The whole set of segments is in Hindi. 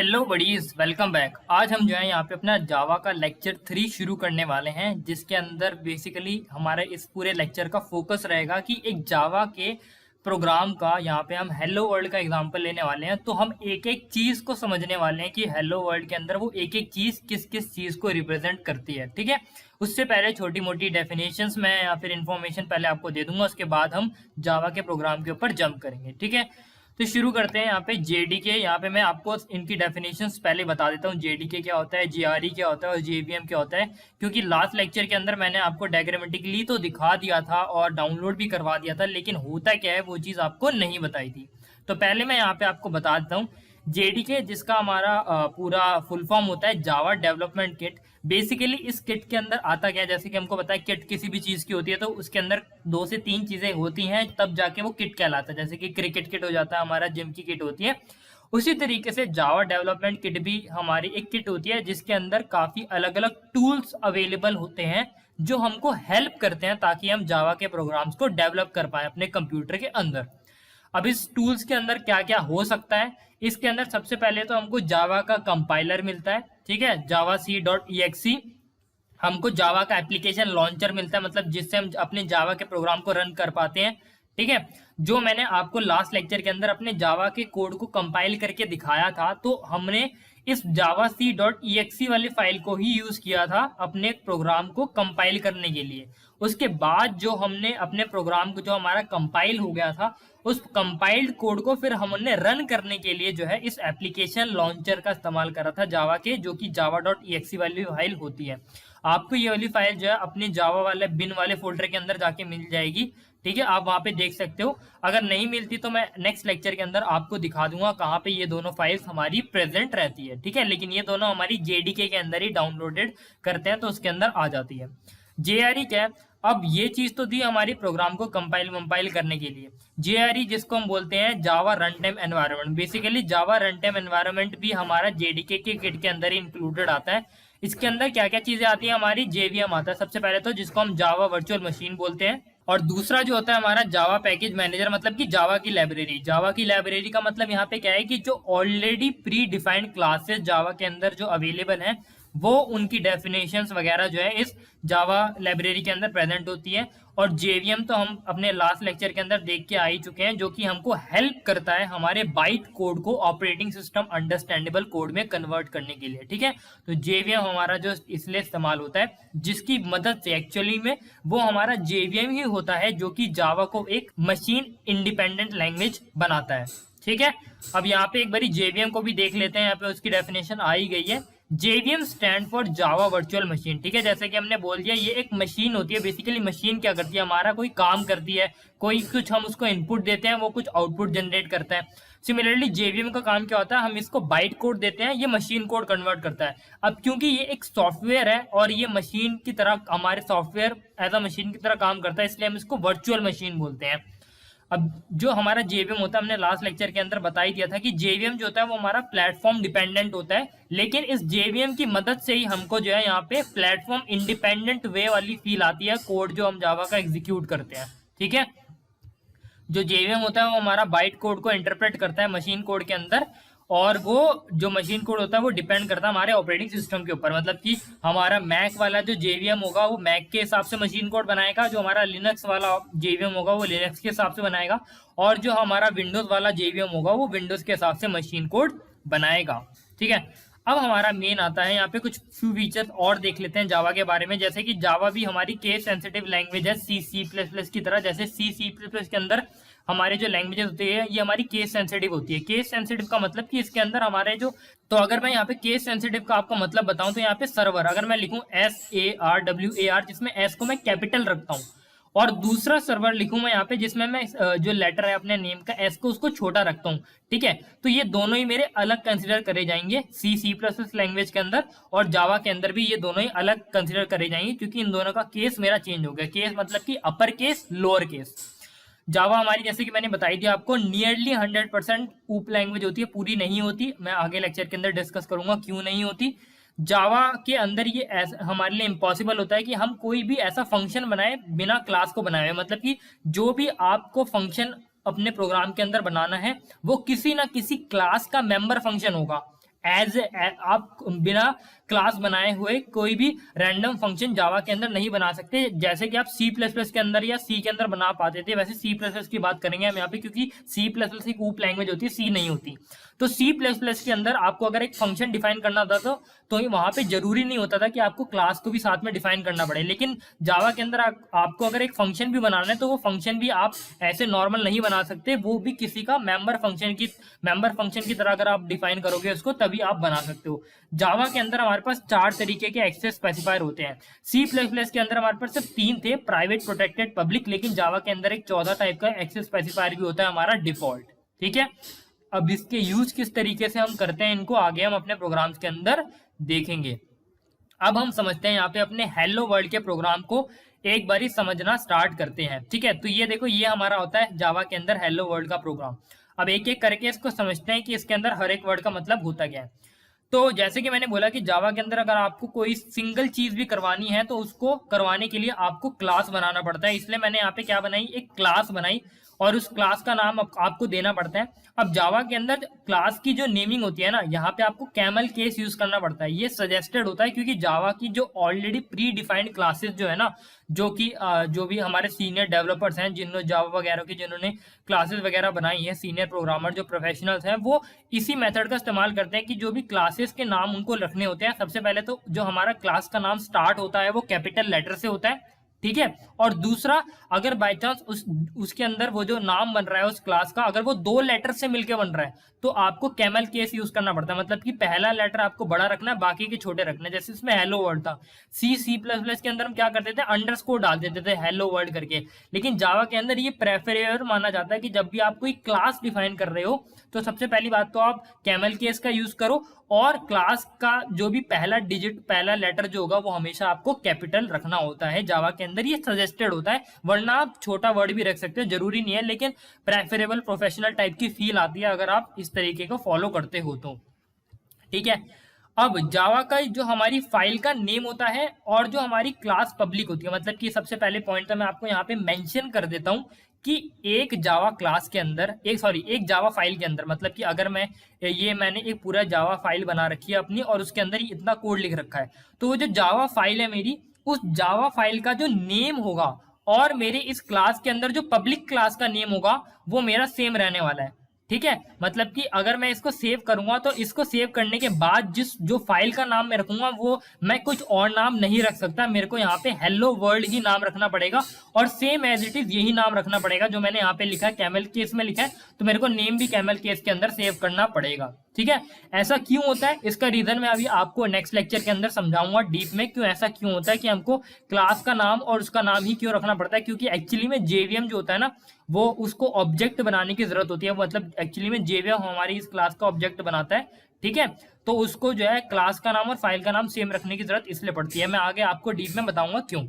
Hello buddies, welcome back. आज हम जो है यहाँ पे अपना जावा का लेक्चर 3 शुरू करने वाले हैं, जिसके अंदर बेसिकली हमारे इस पूरे लेक्चर का फोकस रहेगा कि एक जावा के प्रोग्राम का यहाँ पे हम हेलो वर्ल्ड का एग्जांपल लेने वाले हैं। तो हम एक एक चीज को समझने वाले हैं कि हेलो वर्ल्ड के अंदर वो एक एक चीज किस किस चीज को रिप्रेजेंट करती है। ठीक है, उससे पहले छोटी मोटी डेफिनेशंस में या फिर इंफॉर्मेशन पहले आपको दे दूंगा, उसके बाद हम जावा के प्रोग्राम के ऊपर जंप करेंगे। ठीक है, तो शुरू करते हैं। यहाँ पे जेडीके, यहाँ पे मैं आपको इनकी डेफिनेशंस पहले बता देता हूँ। जेडीके क्या होता है, जेआरई क्या होता है और जेवीएम क्या होता है, क्योंकि लास्ट लेक्चर के अंदर मैंने आपको डायग्रामेटिकली तो दिखा दिया था और डाउनलोड भी करवा दिया था, लेकिन होता क्या है वो चीज़ आपको नहीं बताई थी। तो पहले मैं यहाँ पे आपको बता देता हूँ। जेडीके, जिसका हमारा पूरा फुल फॉर्म होता है जावा डेवलपमेंट किट। बेसिकली इस किट के अंदर आता क्या है, जैसे कि हमको पता है किट किसी भी चीज की होती है तो उसके अंदर 2 से 3 चीजें होती हैं, तब जाके वो किट कहलाता है। जैसे कि क्रिकेट किट हो जाता है हमारा, जिम की किट होती है। उसी तरीके से जावा डेवलपमेंट किट भी हमारी एक किट होती है, जिसके अंदर काफी अलग अलग टूल्स अवेलेबल होते हैं जो हमको हेल्प करते हैं ताकि हम जावा के प्रोग्राम्स को डेवलप कर पाए अपने कंप्यूटर के अंदर। अब इस टूल्स के अंदर क्या क्या हो सकता है, इसके अंदर सबसे पहले तो हमको जावा का कंपाइलर मिलता है। ठीक है, जावा C.exe। हमको जावा का एप्लीकेशन लॉन्चर मिलता है, मतलब जिससे हम अपने जावा के प्रोग्राम को रन कर पाते हैं। ठीक है, जो मैंने आपको लास्ट लेक्चर के अंदर अपने जावा के कोड को कंपाइल करके दिखाया था, तो हमने इस जावा C.exe वाली फाइल को ही यूज किया था अपने प्रोग्राम को कंपाइल करने के लिए। उसके बाद जो हमने अपने प्रोग्राम को, जो हमारा कंपाइल हो गया था, उस कंपाइल्ड कोड को फिर हमने रन करने के लिए जो है इस एप्लीकेशन लॉन्चर का इस्तेमाल करा था जावा के, जो कि java.exe वाली फाइल होती है। आपको ये वाली फाइल जो है अपने जावा वाले बिन वाले फोल्डर के अंदर जाके मिल जाएगी। ठीक है, आप वहां पे देख सकते हो। अगर नहीं मिलती तो मैं नेक्स्ट लेक्चर के अंदर आपको दिखा दूंगा कहाँ पे ये दोनों फाइल्स हमारी प्रेजेंट रहती है। ठीक है, लेकिन ये दोनों हमारी जेडीके के अंदर ही डाउनलोडेड करते हैं तो उसके अंदर आ जाती है। जेआरई क्या है, अब ये चीज तो थी हमारी प्रोग्राम को कंपाइल करने के लिए। जेआरई, जिसको हम बोलते हैं Java run time environment, basically Java run time environment भी हमारा जेडीके के किट के अंदर ही इंक्लूडेड आता है। इसके अंदर क्या क्या चीजें आती है, हमारी जेवीएम आता है सबसे पहले तो, जिसको हम जावा वर्चुअल मशीन बोलते हैं। और दूसरा जो होता है हमारा जावा पैकेज मैनेजर, मतलब कि जावा की लाइब्रेरी। जावा की लाइब्रेरी का मतलब यहाँ पे क्या है कि जो ऑलरेडी प्री डिफाइंड क्लासेस जावा के अंदर जो अवेलेबल है, वो उनकी डेफिनेशंस वगैरह जो है इस जावा लाइब्रेरी के अंदर प्रेजेंट होती है। और जेवीएम तो हम अपने लास्ट लेक्चर के अंदर देख के आ ही चुके हैं, जो कि हमको हेल्प करता है हमारे बाइट कोड को ऑपरेटिंग सिस्टम अंडरस्टैंडेबल कोड में कन्वर्ट करने के लिए। ठीक है, तो जेवीएम हमारा जो इसलिए इस्तेमाल होता है, जिसकी मदद से एक्चुअली में वो हमारा जेवीएम ही होता है जो कि जावा को एक मशीन इंडिपेंडेंट लैंग्वेज बनाता है। ठीक है, अब यहाँ पे एक बारी जेवीएम को भी देख लेते हैं। यहाँ पे उसकी डेफिनेशन आ ही गई है। JVM stand for Java virtual machine. ठीक है, जैसे कि हमने बोल दिया, ये एक मशीन होती है। बेसिकली मशीन क्या करती है, हमारा कोई काम करती है, कोई कुछ हम उसको इनपुट देते हैं, वो कुछ आउटपुट जनरेट करता है। सिमिलरली JVM का काम क्या होता है, हम इसको बाइट कोड देते हैं, ये मशीन कोड कन्वर्ट करता है। अब क्योंकि ये एक सॉफ्टवेयर है और ये मशीन की तरह, हमारे सॉफ्टवेयर एज अ मशीन की तरह काम करता है, इसलिए हम इसको वर्चुअल मशीन बोलते हैं। अब जो हमारा जेवीएम होता है, हमने लास्ट लेक्चर के अंदर बता ही दिया था कि जेवीएम जो होता है वो हमारा प्लेटफॉर्म डिपेंडेंट होता है, लेकिन इस जेवीएम की मदद से ही हमको जो है यहाँ पे प्लेटफॉर्म इंडिपेंडेंट वे वाली फील आती है कोड जो हम जावा का एग्जीक्यूट करते हैं। ठीक है, जो जेवीएम होता है वो हमारा बाइट कोड को इंटरप्रेट करता है मशीन कोड के अंदर, और वो जो मशीन कोड होता है वो डिपेंड करता है हमारे ऑपरेटिंग सिस्टम के ऊपर। मतलब कि हमारा मैक वाला जो जेवीएम होगा वो मैक के हिसाब से मशीन कोड बनाएगा, जो हमारा लिनक्स वाला जेवीएम होगा वो लिनक्स के हिसाब से बनाएगा, और जो हमारा विंडोज वाला जेवीएम होगा वो विंडोज के हिसाब से मशीन कोड बनाएगा। ठीक है, अब हमारा मेन आता है, यहाँ पे कुछ फ्यू फीचर्स और देख लेते हैं जावा के बारे में। जैसे कि जावा भी हमारी केस सेंसिटिव लैंग्वेज है, C++ की तरह। जैसे C++ के अंदर हमारे जो लैंग्वेजेस होती है ये हमारी केस सेंसिटिव होती है। केस सेंसिटिव का मतलब कि इसके अंदर हमारे जो, तो अगर मैं यहाँ पे केस सेंसिटिव का आपको मतलब बताऊं तो यहाँ पे सर्वर, अगर मैं लिखूं SARWAR, जिसमें S को मैं कैपिटल रखता हूँ, और दूसरा सर्वर लिखूं मैं यहाँ पे जिसमें मैं जो लेटर है अपने नेम का S को उसको छोटा रखता हूँ। ठीक है, तो ये दोनों ही मेरे अलग कंसिडर करे जाएंगे C++ लैंग्वेज के अंदर, और जावा के अंदर भी ये दोनों ही अलग कंसिडर करे जाएंगे, क्योंकि इन दोनों का केस मेरा चेंज हो गया। केस मतलब कि अपर केस, लोअर केस। जावा हमारी, जैसे कि मैंने बताई थी आपको, नियरली 100% ऊप लैंग्वेज होती है, पूरी नहीं होती। मैं आगे लेक्चर के अंदर डिस्कस करूंगा क्यों नहीं होती। जावा के अंदर ये हमारे लिए इम्पॉसिबल होता है कि हम कोई भी ऐसा फंक्शन बनाए बिना क्लास को बनाए हुए। मतलब कि जो भी आपको फंक्शन अपने प्रोग्राम के अंदर बनाना है वो किसी ना किसी क्लास का मेंबर फंक्शन होगा। एज आप बिना क्लास बनाए हुए कोई भी रैंडम फंक्शन जावा के अंदर नहीं बना सकते, जैसे कि आप सी प्लस प्लस के अंदर या सी के अंदर बना पाते थे, वैसे सी प्लस प्लस की बात करेंगे हम यहाँ पे, क्योंकि सी प्लस प्लस एक ऊप लैंग्वेज होती है, सी नहीं होती। तो सी प्लस प्लस के अंदर आपको अगर एक फंक्शन डिफाइन करना था तो वहां पे जरूरी नहीं होता था कि आपको क्लास को भी साथ में डिफाइन करना पड़े, लेकिन जावा के अंदर आपको अगर एक फंक्शन भी बनाना है तो वो फंक्शन भी आप ऐसे नॉर्मल नहीं बना सकते, वो भी किसी का मेंबर फंक्शन की तरह अगर आप डिफाइन करोगे उसको तभी आप बना सकते हो। जावा के अंदर हमारे पास 4 तरीके के एक्सेस स्पेसिफायर होते हैं। सी प्लस प्लस के अंदर हमारे पास सिर्फ 3 थे, प्राइवेट, प्रोटेक्टेड, पब्लिक, लेकिन जावा के अंदर एक 14 टाइप का एक्सेस स्पेसिफायर भी होता है हमारा डिफॉल्ट। ठीक है, अब इसके यूज किस तरीके से हम करते हैं इनको आगे हम अपने प्रोग्राम्स के अंदर देखेंगे। अब हम समझते हैं यहाँ पे अपने हेलो वर्ल्ड के प्रोग्राम को एक बारी समझना स्टार्ट करते हैं। ठीक है, तो ये देखो, ये हमारा होता है जावा के अंदर हेलो वर्ल्ड का प्रोग्राम। अब एक एक करके इसको समझते हैं कि इसके अंदर हर एक वर्ड का मतलब होता क्या है। तो जैसे कि मैंने बोला कि जावा के अंदर अगर आपको कोई सिंगल चीज भी करवानी है तो उसको करवाने के लिए आपको क्लास बनाना पड़ता है, इसलिए मैंने यहाँ पे क्या बनाई, एक क्लास बनाई और उस क्लास का नाम आपको देना पड़ता है। अब जावा के अंदर क्लास की जो नेमिंग होती है ना, यहाँ पे आपको कैमल केस यूज करना पड़ता है, ये सजेस्टेड होता है, क्योंकि जावा की जो ऑलरेडी प्री डिफाइंड क्लासेस जो है ना, जो कि जो भी हमारे सीनियर डेवलपर्स हैं जिन्होंने जावा वगैरह की जिन्होंने क्लासेस वगैरह बनाई है, सीनियर प्रोग्रामर जो प्रोफेशनल्स हैं, वो इसी मेथड का इस्तेमाल करते हैं कि जो भी क्लासेस के नाम उनको रखने होते हैं, सबसे पहले तो जो हमारा क्लास का नाम स्टार्ट होता है वो कैपिटल लेटर से होता है। ठीक है, और दूसरा, अगर बाय चांस उसके अंदर वो जो नाम बन रहा है उस क्लास का अगर वो 2 लेटर से मिलके बन रहा है तो आपको कैमल केस यूज करना पड़ता है, मतलब कि पहला लेटर आपको बड़ा रखना है, बाकी के छोटे रखने हैं। जैसे इसमें हेलो वर्ल्ड था, सी प्लस प्लस के अंदर हम क्या करते थे, अंडरस्कोर डाल देते थे हेलो वर्ल्ड करके, लेकिन जावा के अंदर ये प्रेफरेबल माना जाता है कि जब भी आप कोई क्लास डिफाइन कर रहे हो तो सबसे पहली बात तो आप कैमल केस का यूज करो, और क्लास का जो भी पहला डिजिट, पहला लेटर जो होगा वो हमेशा आपको कैपिटल रखना होता है। जावा के अंदर ये सजेस्टेड होता है, वरना आप छोटा वर्ड भी रख सकते हो, जरूरी नहीं है, लेकिन प्रेफरेबल प्रोफेशनल टाइप की फील आती है अगर आप इस तरीके को फॉलो करते हो तो। ठीक है, अब जावा का जो हमारी फाइल का नेम होता है और जो हमारी क्लास पब्लिक होती है, मतलब कि सबसे पहले पॉइंट तो मैं आपको यहाँ पे मेंशन कर देता हूँ कि एक जावा क्लास के अंदर एक जावा फाइल के अंदर, मतलब कि अगर मैंने एक पूरा जावा फाइल बना रखी है अपनी और उसके अंदर इतना कोड लिख रखा है, तो वो जो जावा फाइल है मेरी, उस जावा फाइल का जो नेम होगा और मेरे इस क्लास के अंदर जो पब्लिक क्लास का नेम होगा वो मेरा सेम रहने वाला है। ठीक है, मतलब कि अगर मैं इसको सेव करूंगा तो इसको सेव करने के बाद जो फाइल का नाम मैं रखूंगा वो मैं कुछ और नाम नहीं रख सकता, मेरे को यहाँ पे हेलो वर्ल्ड ही नाम रखना पड़ेगा और सेम एज इट इज यही नाम रखना पड़ेगा जो मैंने यहाँ पे लिखा है, कैमल केस में लिखा है, तो मेरे को नेम भी कैमल केस के अंदर सेव करना पड़ेगा। ठीक है, ऐसा क्यों होता है, इसका रीजन मैं अभी आपको नेक्स्ट लेक्चर के अंदर समझाऊंगा डीप में, क्यों ऐसा क्यों होता है कि हमको क्लास का नाम और उसका नाम ही क्यों रखना पड़ता है, क्योंकि एक्चुअली में जेवीएम जो होता है ना वो उसको ऑब्जेक्ट बनाने की जरूरत होती है, मतलब एक्चुअली में जेवीएम हमारी इस क्लास का ऑब्जेक्ट बनाता है। ठीक है, तो उसको जो है क्लास का नाम और फाइल का नाम सेम रखने की जरूरत इसलिए पड़ती है, मैं आगे आपको डीप में बताऊंगा क्यों।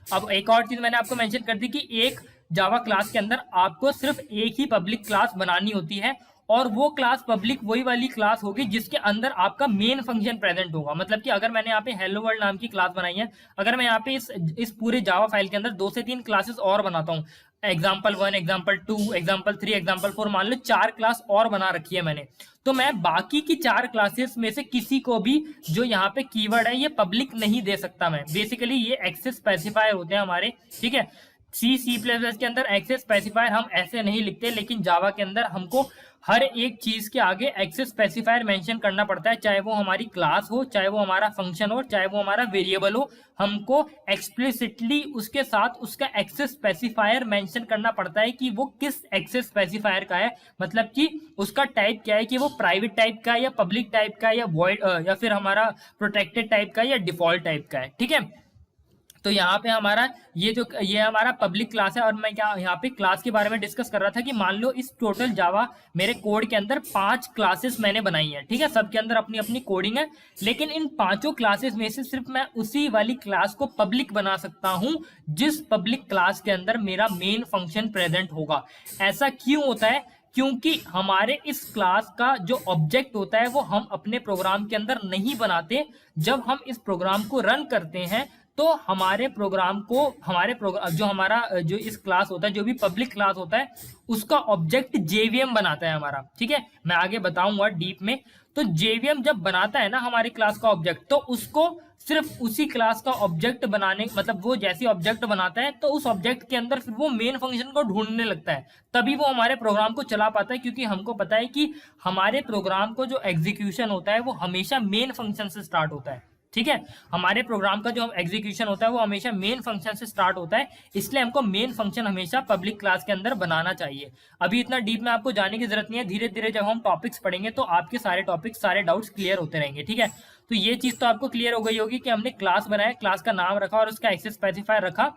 अब एक और चीज मैंने आपको मेंशन कर दी कि एक जावा क्लास के अंदर आपको सिर्फ एक ही पब्लिक क्लास बनानी होती है और वो क्लास पब्लिक वही वाली क्लास होगी जिसके अंदर आपका मेन फंक्शन प्रेजेंट होगा। मतलब कि अगर मैंने यहाँ पे हेलो वर्ल्ड नाम की क्लास बनाई है, अगर मैं यहाँ पे इस पूरे जावा फाइल के अंदर 2 से 3 क्लासेस और बनाता हूँ, एग्जाम्पल1, एग्जाम्पल2, एग्जाम्पल3, एग्जाम्पल4, मान लो 4 क्लास और बना रखी है मैंने, तो मैं बाकी की 4 क्लासेस में से किसी को भी जो यहाँ पे कीवर्ड है ये पब्लिक नहीं दे सकता मैं। बेसिकली ये एक्सेस स्पेसिफायर होते हैं हमारे। ठीक है, सी प्लस प्लस के अंदर एक्सेस स्पेसिफायर हम ऐसे नहीं लिखते, लेकिन जावा के अंदर हमको हर एक चीज के आगे एक्सेस स्पेसिफायर मेंशन करना पड़ता है, चाहे वो हमारी क्लास हो, चाहे वो हमारा फंक्शन हो, चाहे वो हमारा वेरिएबल हो, हमको एक्सप्लिसिटली उसके साथ उसका एक्सेस स्पेसिफायर मेंशन करना पड़ता है कि वो किस एक्सेस स्पेसिफायर का है, मतलब कि उसका टाइप क्या है, कि वो प्राइवेट टाइप का है या पब्लिक टाइप का है या वॉइड या फिर हमारा प्रोटेक्टेड टाइप का है या डिफॉल्ट टाइप का है। ठीक है, तो यहाँ पे हमारा ये हमारा पब्लिक क्लास है और मैं क्या यहाँ पे क्लास के बारे में डिस्कस कर रहा था कि मान लो इस टोटल जावा मेरे कोड के अंदर 5 क्लासेस मैंने बनाई है। ठीक है, सबके अंदर अपनी अपनी कोडिंग है, लेकिन इन 5 क्लासेस में से सिर्फ मैं उसी वाली क्लास को पब्लिक बना सकता हूँ जिस पब्लिक क्लास के अंदर मेरा मेन फंक्शन प्रेजेंट होगा। ऐसा क्यों होता है, क्योंकि हमारे इस क्लास का जो ऑब्जेक्ट होता है वो हम अपने प्रोग्राम के अंदर नहीं बनाते, जब हम इस प्रोग्राम को रन करते हैं तो हमारे प्रोग्राम को जो इस क्लास होता है, जो भी पब्लिक क्लास होता है, उसका ऑब्जेक्ट जेवीएम बनाता है हमारा। ठीक है, मैं आगे बताऊंगा डीप में। तो जेवीएम जब बनाता है ना हमारी क्लास का ऑब्जेक्ट, तो उसको सिर्फ उसी क्लास का ऑब्जेक्ट बनाने, मतलब वो जैसी ऑब्जेक्ट बनाता है तो उस ऑब्जेक्ट के अंदर फिर वो मेन फंक्शन को ढूंढने लगता है, तभी वो हमारे प्रोग्राम को चला पाता है। क्योंकि हमको पता है कि हमारे प्रोग्राम को जो एग्जीक्यूशन होता है वो हमेशा मेन फंक्शन से स्टार्ट होता है। ठीक है, हमारे प्रोग्राम का जो एग्जीक्यूशन होता है वो हमेशा मेन फंक्शन से स्टार्ट होता है, इसलिए हमको मेन फंक्शन हमेशा पब्लिक क्लास के अंदर बनाना चाहिए। अभी इतना डीप में आपको जाने की जरूरत नहीं है, धीरे धीरे जब हम टॉपिक्स पढ़ेंगे तो आपके सारे टॉपिक्स, सारे डाउट्स क्लियर होते रहेंगे। ठीक है, तो ये चीज तो आपको क्लियर हो गई होगी कि हमने क्लास बनाया, क्लास का नाम रखा और उसका एक्सेस स्पेसिफायर रखा।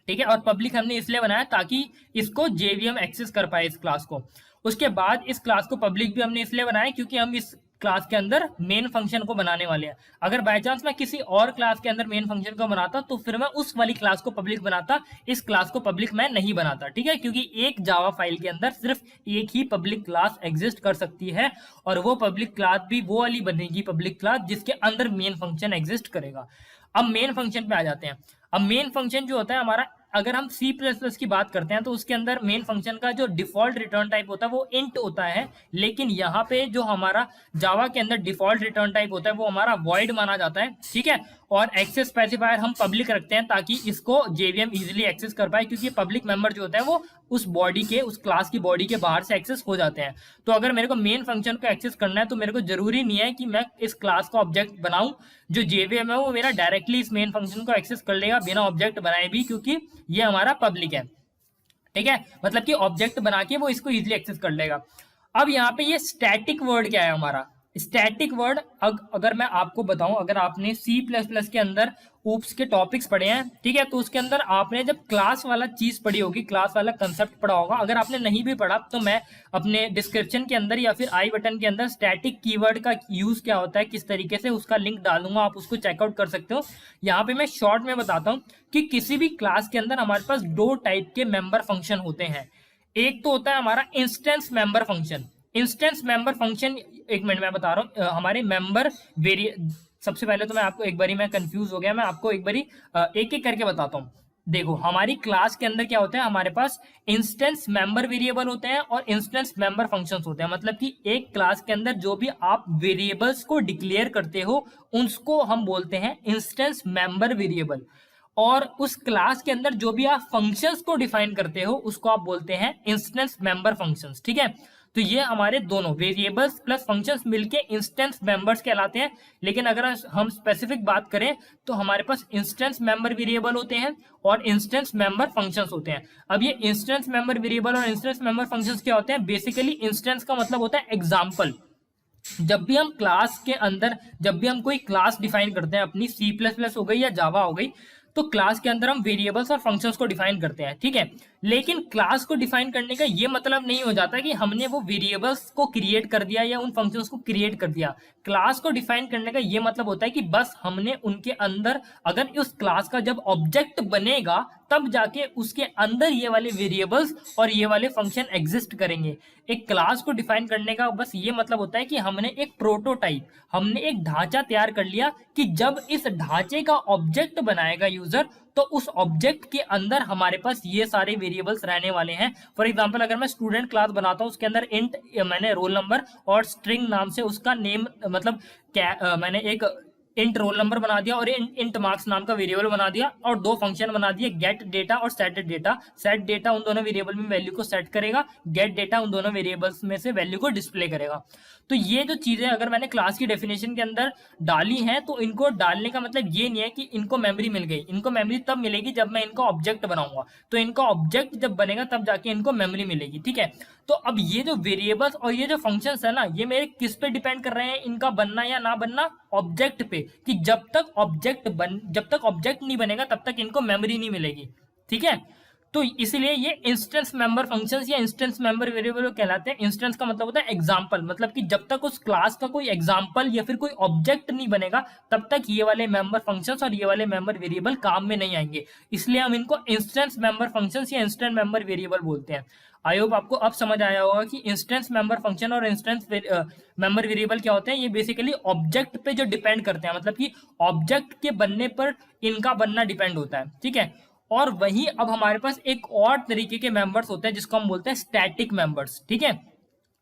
ठीक है, और पब्लिक हमने इसलिए बनाया ताकि इसको जेवीएम एक्सेस कर पाए इस क्लास को। उसके बाद इस क्लास को पब्लिक भी हमने इसलिए बनाया क्योंकि हम इस क्लास के अंदर मेन फंक्शन को बनाने वाले हैं। अगर बाय चांस मैं किसी और क्लास के अंदर मेन फंक्शन को बनाता तो फिर मैं उस वाली क्लास को पब्लिक बनाता, इस क्लास को पब्लिक मैं नहीं बनाता। ठीक है, क्योंकि एक जावा फाइल के अंदर सिर्फ एक ही पब्लिक क्लास एग्जिस्ट कर सकती है, और वो पब्लिक क्लास भी वो वाली बनेगी पब्लिक क्लास जिसके अंदर मेन फंक्शन एग्जिस्ट करेगा। अब मेन फंक्शन पे आ जाते हैं। अब मेन फंक्शन जो होता है हमारा, अगर हम C++ की बात करते हैं तो उसके अंदर मेन फंक्शन का जो डिफॉल्ट रिटर्न टाइप होता है वो इंट होता है, लेकिन यहाँ पे जो हमारा जावा के अंदर डिफॉल्ट रिटर्न टाइप होता है वो हमारा वॉइड माना जाता है। ठीक है, और एक्सेस स्पेसिफायर हम पब्लिक रखते हैं ताकि इसको जेवीएम इजीली एक्सेस कर पाए, क्योंकि पब्लिक मेंबर जो होता है वो उस बॉडी के, उस क्लास की बॉडी के बाहर से एक्सेस हो जाते हैं। तो अगर मेरे को मेन फंक्शन को एक्सेस करना है तो मेरे को जरूरी नहीं है कि मैं इस क्लास का ऑब्जेक्ट बनाऊं, जो जेवीएम है वो मेरा डायरेक्टली इस मेन फंक्शन को एक्सेस कर लेगा बिना ऑब्जेक्ट बनाए भी, क्योंकि ये हमारा पब्लिक है। ठीक है, मतलब कि ऑब्जेक्ट बना के वो इसको इजीली एक्सेस कर लेगा। अब यहाँ पे ये स्टैटिक वर्ड क्या है हमारा? स्टैटिक वर्ड अगर मैं आपको बताऊं, अगर आपने C++ के अंदर ऊप्स के टॉपिक्स पढ़े हैं, ठीक है, तो उसके अंदर आपने जब क्लास वाला चीज पढ़ी होगी, क्लास वाला कंसेप्ट पढ़ा होगा। अगर आपने नहीं भी पढ़ा तो मैं अपने डिस्क्रिप्शन के अंदर या फिर आई बटन के अंदर स्टैटिक कीवर्ड का यूज क्या होता है, किस तरीके से, उसका लिंक डालूंगा, आप उसको चेकआउट कर सकते हो। यहाँ पे मैं शॉर्ट में बताता हूँ कि किसी भी क्लास के अंदर हमारे पास दो टाइप के मेंबर फंक्शन होते हैं। एक तो होता है हमारा instance member function. Instance member function, एक मिनट मैं बता रहा हूँ, हमारे मेंबर सबसे पहले तो मैं आपको, एक बारी मैं कंफ्यूज हो गया, मैं आपको एक बारी एक एक करके बताता हूँ। देखो, हमारी क्लास के अंदर क्या होता है, हमारे पास इंस्टेंस मेंबर वेरिएबल होते हैं और इंस्टेंस मेंबर फंक्शंस होते हैं। मतलब कि एक क्लास के अंदर जो भी आप वेरिएबल्स को डिक्लेयर करते हो उसको हम बोलते हैं इंस्टेंस मेंबर वेरिएबल, और उस क्लास के अंदर जो भी आप फंक्शंस को डिफाइन करते हो उसको आप बोलते हैं इंस्टेंस मेंबर फंक्शंस। ठीक है, तो ये हमारे दोनों वेरिएबल्स प्लस फंक्शंस मिलके इंस्टेंस मेंबर्स कहलाते हैं। लेकिन अगर हम स्पेसिफिक बात करें तो हमारे पास इंस्टेंस मेंबर वेरिएबल होते हैं और इंस्टेंस मेंबर फंक्शंस होते हैं। अब ये इंस्टेंस मेंबर वेरिएबल और इंस्टेंस मेंबर फंक्शंस क्या होते हैं? बेसिकली इंस्टेंस का मतलब होता है एग्जाम्पल। जब भी हम क्लास के अंदर, जब भी हम कोई क्लास डिफाइन करते हैं, अपनी C++ हो गई या जावा हो गई, तो क्लास के अंदर हम वेरिएबल्स और फंक्शंस को डिफाइन करते हैं। ठीक है, लेकिन क्लास को डिफाइन करने का ये मतलब नहीं हो जाता कि हमने वो वेरिएबल्स को क्रिएट कर दिया या उन फंक्शंस को क्रिएट कर दिया। क्लास को डिफाइन करने का ये मतलब होता है कि बस हमने उनके अंदर, अगर उस क्लास का जब ऑब्जेक्ट बनेगा तब जाके उसके अंदर ये वाले वेरिएबल्स और ये वाले फंक्शन एग्जिस्ट करेंगे। एक क्लास को डिफाइन करने का बस ये मतलब होता है कि हमने एक प्रोटोटाइप, हमने एक ढांचा तैयार कर लिया कि जब इस ढांचे का ऑब्जेक्ट बनाएगा यूजर, तो उस ऑब्जेक्ट के अंदर हमारे पास ये सारे वेरिएबल्स रहने वाले हैं। फॉर एग्जांपल, अगर मैं स्टूडेंट क्लास बनाता हूँ, उसके अंदर इंट मैंने रोल नंबर और स्ट्रिंग नाम से उसका नेम, मतलब क्या मैंने एक इंट रोल नंबर बना दिया और इंट मार्क्स नाम का वेरिएबल बना दिया और दो फंक्शन बना दिए, गेट डेटा और सेट डेटा। सेट डेटा उन दोनों वेरिएबल में वैल्यू को सेट करेगा, गेट डेटा उन दोनों वेरिएबल्स में से वैल्यू को डिस्प्ले करेगा। तो ये जो चीजें अगर मैंने क्लास की डेफिनेशन के अंदर डाली हैं, तो इनको डालने का मतलब ये नहीं है कि इनको मेमोरी मिल गई। इनको मेमोरी तब मिलेगी जब मैं इनका ऑब्जेक्ट बनाऊंगा। तो इनका ऑब्जेक्ट जब बनेगा तब जाके इनको मेमोरी मिलेगी। ठीक है, तो अब ये जो वेरिएबल्स और ये जो फंक्शंस है ना, ये मेरे किस पे डिपेंड कर रहे हैं, इनका बनना या ना बनना? ऑब्जेक्ट पे, कि जब तक ऑब्जेक्ट नहीं बनेगा तब तक इनको मेमोरी नहीं मिलेगी। ठीक है, तो इसलिए ये इंस्टेंस मेंबर फंक्शंस या इंस्टेंस मेंबर वेरिएबल कहलाते हैं। इंस्टेंस का मतलब होता है एग्जांपल, मतलब कि जब तक उस क्लास का कोई एग्जांपल या फिर कोई ऑब्जेक्ट नहीं बनेगा तब तक ये वाले मेंबर फंक्शंस और ये वाले मेंबर वेरिएबल काम में नहीं आएंगे। इसलिए हम इनको इंस्टेंस मेंबर फंक्शंस या इंस्टेंस मेंबर वेरिएबल बोलते हैं। आई होप आपको अब समझ आया होगा कि इंस्टेंस मेंबर फंक्शन और इंस्टेंस मेंबर वेरिएबल क्या होते हैं। ये बेसिकली ऑब्जेक्ट पे जो डिपेंड करते हैं, मतलब कि ऑब्जेक्ट के बनने पर इनका बनना डिपेंड होता है, ठीक है। और वही अब हमारे पास एक और तरीके के मेंबर्स होते हैं जिसको हम बोलते हैं स्टैटिक मेंबर्स, ठीक है।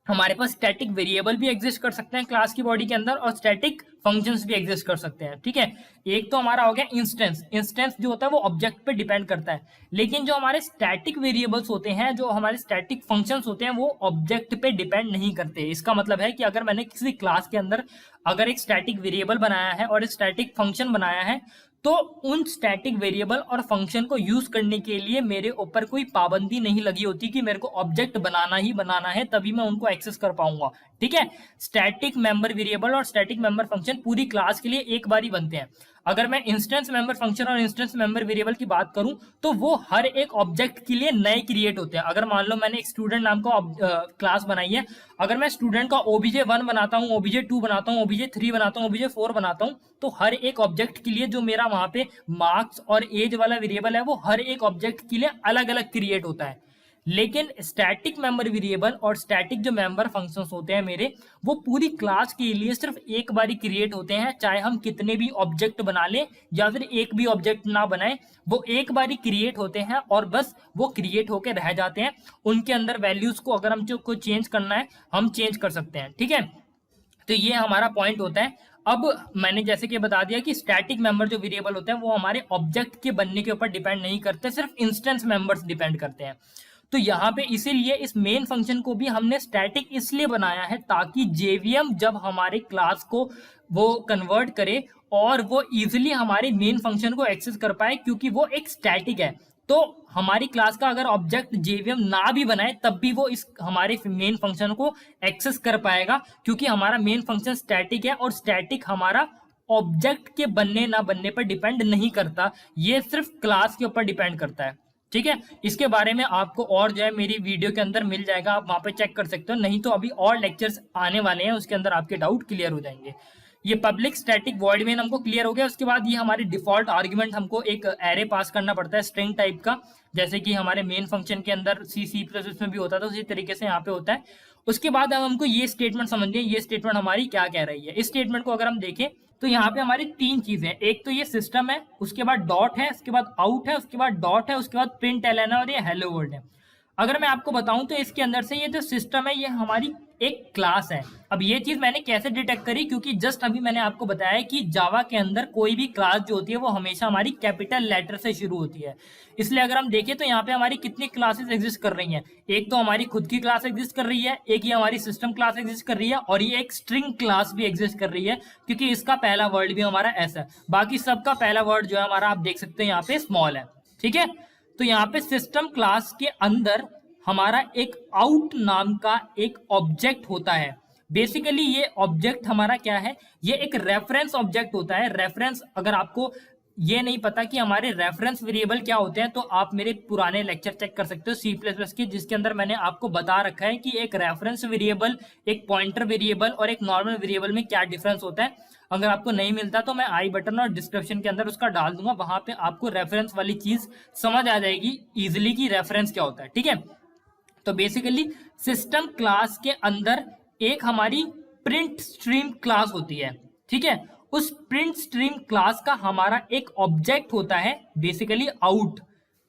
हमारे पास स्टैटिक वेरिएबल भी एग्जिस्ट कर सकते हैं क्लास की बॉडी के अंदर और स्टैटिक फंक्शंस भी एग्जिस्ट कर सकते हैं, ठीक है। एक तो हमारा हो गया इंस्टेंस। इंस्टेंस जो होता है वो ऑब्जेक्ट पे डिपेंड करता है, लेकिन जो हमारे स्टैटिक वेरिएबल्स होते हैं, जो हमारे स्टैटिक फंक्शंस होते हैं, वो ऑब्जेक्ट पे डिपेंड नहीं करते। इसका मतलब है कि अगर मैंने किसी क्लास के अंदर अगर एक स्टैटिक वेरिएबल बनाया है और एक स्टैटिक फंक्शन बनाया है, तो उन स्टैटिक वेरिएबल और फंक्शन को यूज करने के लिए मेरे ऊपर कोई पाबंदी नहीं लगी होती कि मेरे को ऑब्जेक्ट बनाना ही बनाना है तभी मैं उनको एक्सेस कर पाऊंगा, ठीक है। स्टैटिक मेंबर वेरिएबल और स्टैटिक मेंबर फंक्शन पूरी क्लास के लिए एक बार ही बनते हैं। अगर मैं इंस्टेंस मेंबर फंक्शन और इंस्टेंस मेंबर वेरिएबल की बात करूं तो वो हर एक ऑब्जेक्ट के लिए नए क्रिएट होते हैं। अगर मान लो मैंने एक स्टूडेंट नाम का क्लास बनाई है, अगर मैं स्टूडेंट का obj1 बनाता हूं, obj2 बनाता हूं, obj3 बनाता हूं, obj4 बनाता हूं, तो हर एक ऑब्जेक्ट के लिए जो मेरा वहां पे मार्क्स और एज वाला वेरिएबल है वो हर एक ऑब्जेक्ट के लिए अलग अलग क्रिएट होता है। लेकिन स्टैटिक मेंबर वेरिएबल और स्टैटिक जो मेंबर फंक्शंस होते हैं मेरे, वो पूरी क्लास के लिए सिर्फ एक बार ही क्रिएट होते हैं। चाहे हम कितने भी ऑब्जेक्ट बना लें या फिर एक भी ऑब्जेक्ट ना बनाए, वो एक बार ही क्रिएट होते हैं और बस वो क्रिएट होकर रह जाते हैं। उनके अंदर वैल्यूज को अगर हम कोई चेंज करना है हम चेंज कर सकते हैं, ठीक है। तो ये हमारा पॉइंट होता है। अब मैंने जैसे कि बता दिया कि स्टैटिक मेंबर जो वेरिएबल होते हैं वो हमारे ऑब्जेक्ट के बनने के ऊपर डिपेंड नहीं करते, सिर्फ इंस्टेंस मेंबर्स डिपेंड करते हैं। तो यहाँ पे इसीलिए इस मेन फंक्शन को भी हमने स्टैटिक इसलिए बनाया है ताकि जेवीएम जब हमारे क्लास को वो कन्वर्ट करे और वो इजिली हमारे मेन फंक्शन को एक्सेस कर पाए, क्योंकि वो एक स्टैटिक है। तो हमारी क्लास का अगर ऑब्जेक्ट जेवीएम ना भी बनाए तब भी वो इस हमारे मेन फंक्शन को एक्सेस कर पाएगा, क्योंकि हमारा मेन फंक्शन स्टैटिक है और स्टैटिक हमारा ऑब्जेक्ट के बनने ना बनने पर डिपेंड नहीं करता, ये सिर्फ क्लास के ऊपर डिपेंड करता है, ठीक है। इसके बारे में आपको और जो है मेरी वीडियो के अंदर मिल जाएगा, आप वहां पे चेक कर सकते हो। नहीं तो अभी और लेक्चर्स आने वाले हैं, उसके अंदर आपके डाउट क्लियर हो जाएंगे। ये पब्लिक स्टैटिक वॉइड मेन हमको क्लियर हो गया। उसके बाद ये हमारे डिफॉल्ट आर्ग्यूमेंट हमको एक एरे पास करना पड़ता है स्ट्रिंग टाइप का, जैसे कि हमारे मेन फंक्शन के अंदर C++ में भी होता था, उसी तरीके से यहाँ पे होता है। उसके बाद अब हमको ये स्टेटमेंट समझिए, ये स्टेटमेंट हमारी क्या कह रही है। इस स्टेटमेंट को अगर हम देखें तो यहाँ पे हमारी तीन चीजें, एक तो ये सिस्टम है, उसके बाद डॉट है, उसके बाद आउट है, उसके बाद डॉट है, उसके बाद प्रिंट एलन है और ये हेलो वर्ल्ड है। अगर मैं आपको बताऊं तो इसके अंदर से ये जो सिस्टम है ये हमारी एक क्लास है। अब ये चीज मैंने कैसे डिटेक्ट करी, क्योंकि जस्ट अभी मैंने आपको बताया कि जावा के अंदर कोई भी क्लास जो होती है वो हमेशा हमारी कैपिटल लेटर से शुरू होती है। इसलिए अगर हम देखें तो यहाँ पे हमारी कितनी क्लासेस एग्जिस्ट कर रही हैं। एक तो हमारी खुद की क्लास एग्जिस्ट कर रही है, एक ये हमारी सिस्टम क्लास एग्जिस्ट कर रही है, और ये एक स्ट्रिंग क्लास भी एग्जिस्ट कर रही है, क्योंकि इसका पहला वर्ड भी हमारा ऐसा है। बाकी सबका पहला वर्ड जो है हमारा आप देख सकते हैं यहाँ पे स्मॉल है, ठीक है। तो यहाँ पे सिस्टम क्लास के अंदर हमारा एक आउट नाम का एक ऑब्जेक्ट होता है। बेसिकली ये ऑब्जेक्ट हमारा क्या है, ये एक रेफरेंस ऑब्जेक्ट होता है। रेफरेंस, अगर आपको ये नहीं पता कि हमारे रेफरेंस वेरिएबल क्या होते हैं तो आप मेरे पुराने लेक्चर चेक कर सकते हो C++ के, जिसके अंदर मैंने आपको बता रखा है कि एक रेफरेंस वेरिएबल, एक पॉइंटर वेरिएबल और एक नॉर्मल वेरिएबल में क्या डिफरेंस होता है। अगर आपको नहीं मिलता तो मैं आई बटन और डिस्क्रिप्शन के अंदर उसका डाल दूंगा, वहां पे आपको रेफरेंस वाली चीज समझ आ जाएगी इजिली कि रेफरेंस क्या होता है, ठीक है। तो बेसिकली सिस्टम क्लास के अंदर एक हमारी प्रिंट स्ट्रीम क्लास होती है, ठीक है। उस प्रिंट स्ट्रीम क्लास का हमारा एक ऑब्जेक्ट होता है बेसिकली आउट,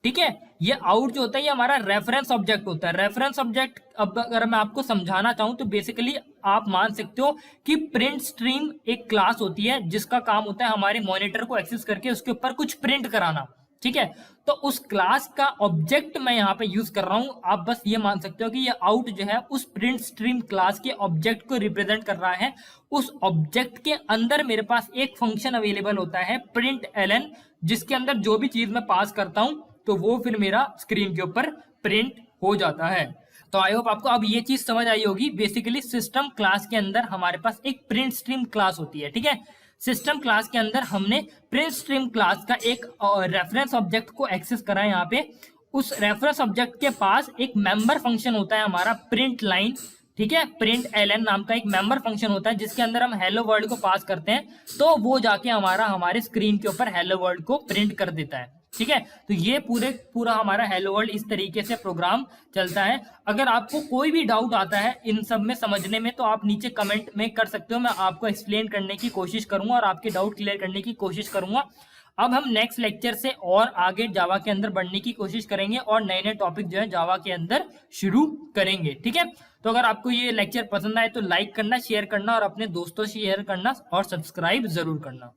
ठीक है। ये आउट जो होता है ये हमारा रेफरेंस ऑब्जेक्ट होता है। रेफरेंस ऑब्जेक्ट अब अगर मैं आपको समझाना चाहूं तो बेसिकली आप मान सकते हो कि प्रिंट स्ट्रीम एक क्लास होती है जिसका काम होता है हमारे मॉनिटर को एक्सेस करके उसके ऊपर कुछ प्रिंट कराना, ठीक है। तो उस क्लास का ऑब्जेक्ट मैं यहाँ पे यूज कर रहा हूं। आप बस ये मान सकते हो कि ये आउट जो है उस प्रिंट स्ट्रीम क्लास के ऑब्जेक्ट को रिप्रेजेंट कर रहा है। उस ऑब्जेक्ट के अंदर मेरे पास एक फंक्शन अवेलेबल होता है प्रिंट एलन, जिसके अंदर जो भी चीज मैं पास करता हूं तो वो फिर मेरा स्क्रीन के ऊपर प्रिंट हो जाता है। तो आई होप आपको अब ये चीज समझ आई होगी। बेसिकली सिस्टम क्लास के अंदर हमारे पास एक प्रिंट स्ट्रीम क्लास होती है, ठीक है। सिस्टम क्लास के अंदर हमने प्रिंट स्ट्रीम क्लास का एक रेफरेंस ऑब्जेक्ट को एक्सेस करा है यहाँ पे, उस रेफरेंस ऑब्जेक्ट के पास एक मेंबर फंक्शन होता है हमारा प्रिंट लाइन, ठीक है, प्रिंट एलन नाम का एक मेंबर फंक्शन होता है जिसके अंदर हम हेलो वर्ल्ड को पास करते हैं, तो वो जाके हमारे स्क्रीन के ऊपर हेलो वर्ल्ड को प्रिंट कर देता है। ठीक है, तो ये पूरा हमारा हेलो वर्ल्ड इस तरीके से प्रोग्राम चलता है। अगर आपको कोई भी डाउट आता है इन सब में समझने में तो आप नीचे कमेंट में कर सकते हो, मैं आपको एक्सप्लेन करने की कोशिश करूंगा और आपके डाउट क्लियर करने की कोशिश करूंगा। अब हम नेक्स्ट लेक्चर से और आगे जावा के अंदर बढ़ने की कोशिश करेंगे और नए नए टॉपिक जो है जावा के अंदर शुरू करेंगे। ठीक है, तो अगर आपको ये लेक्चर पसंद आए तो लाइक करना, शेयर करना और अपने दोस्तों से शेयर करना और सब्सक्राइब जरूर करना।